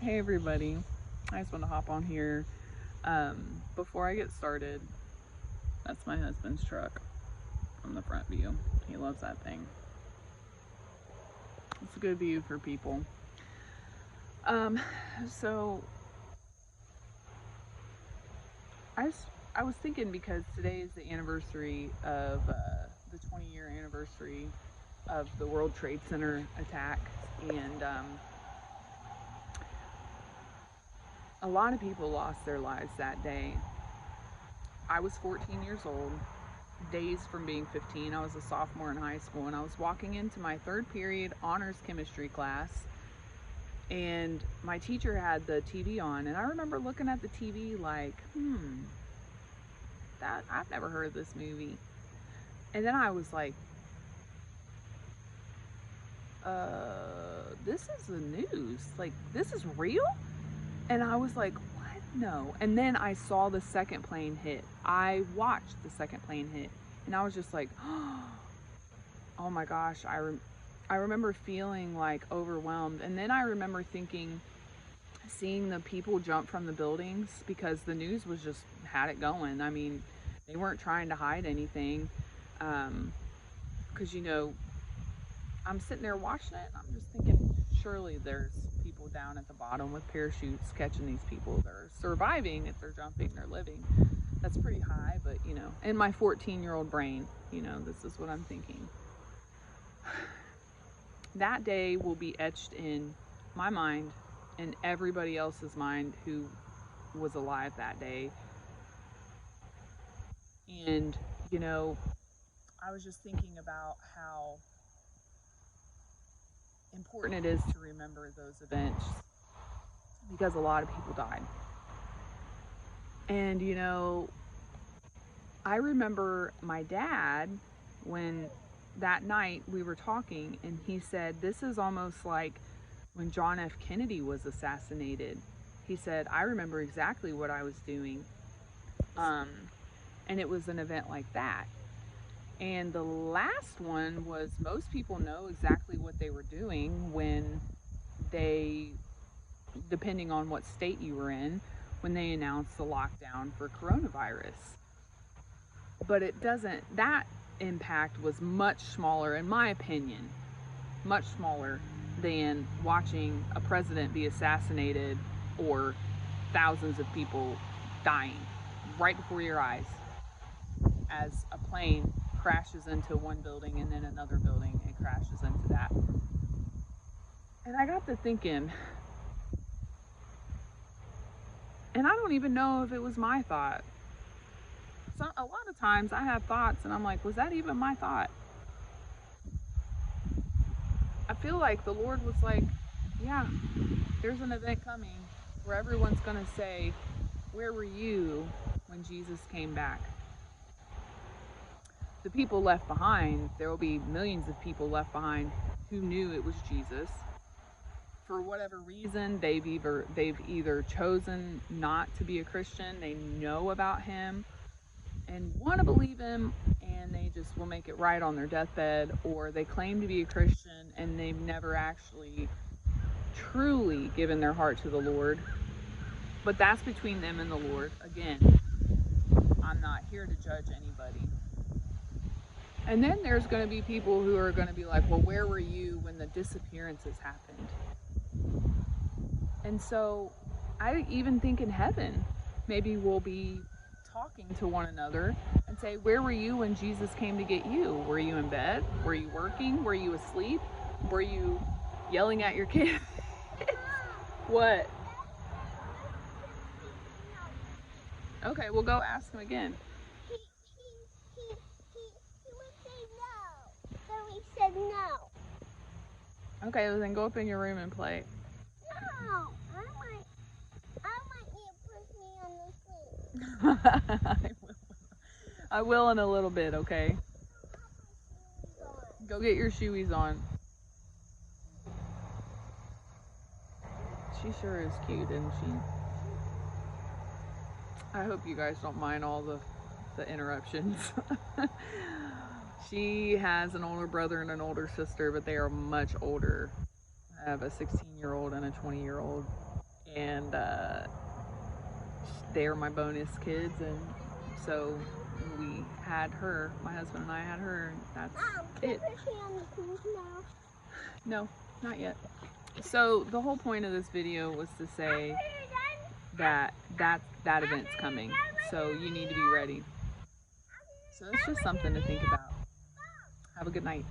Hey everybody, I just want to hop on here. Before I get started, that's my husband's truck from the front view. He loves that thing. It's a good view for people. Um, so I was, I was thinking because today is the anniversary of the 20-year anniversary of the World Trade Center attack, and a lot of people lost their lives that day. I was 14 years old, days from being 15. I was a sophomore in high school, and I was walking into my third period honors chemistry class, and my teacher had the TV on, and I remember looking at the TV like, that I've never heard of this movie. And then I was like, this is the news. Like, this is real? And I was like, what? No. And then I saw the second plane hit. I watched the second plane hit, and I was just like, oh my gosh. I remember feeling like overwhelmed. And then I remember seeing the people jump from the buildings because the news was just had it going. I mean, they weren't trying to hide anything. Because, I'm sitting there watching it, and I'm just thinking, surely there's people down at the bottom with parachutes catching these people. They're surviving. If they're jumping, they're living. That's pretty high, but, in my 14-year-old brain, this is what I'm thinking. That day will be etched in my mind and everybody else's mind who was alive that day. And, I was just thinking about how important it is to remember those events because a lot of people died. And, I remember my dad when that night we were talking, and he said, this is almost like when John F. Kennedy was assassinated. He said, I remember exactly what I was doing. And it was an event like that. And the last one was most people know exactly what they were doing when they, depending on what state you were in, when they announced the lockdown for coronavirus. But that impact was much smaller, in my opinion, much smaller than watching a president be assassinated or thousands of people dying right before your eyes as a plane crashes into one building and then another building and crashes into that. And I got to thinking, and I don't even know if it was my thought. So a lot of times I have thoughts and I'm like, was that even my thought? I feel like the Lord was like, yeah, there's an event coming where everyone's going to say, where were you when Jesus came back? The people left behind, there will be millions of people left behind who knew it was Jesus. For whatever reason, they've either chosen not to be a Christian, they know about him and want to believe him, and they just will make it right on their deathbed, or they claim to be a Christian and they've never actually truly given their heart to the Lord. But that's between them and the Lord. Again, I'm not here to judge anybody. And then there's going to be people who are going to be like, well, where were you when the disappearances happened? And so I even think in heaven, maybe we'll be talking to one another and say, where were you when Jesus came to get you? Were you in bed? Were you working? Were you asleep? Were you yelling at your kid? What? Okay, we'll go ask him again. He would say no. So he said no. Okay, well then go up in your room and play. No. I might need to put me on the sleep. I will in a little bit, okay? Go get your shoeies on. She sure is cute, isn't she? I hope you guys don't mind all the interruptions. She has an older brother and an older sister, but they are much older. I have a 16-year-old and a 20-year-old. they're my bonus kids, and so we had her. My husband and I had her, and that's it. No, not yet. So the whole point of this video was to say that event's coming, so you need to be ready. So it's just something to think about. Have a good night.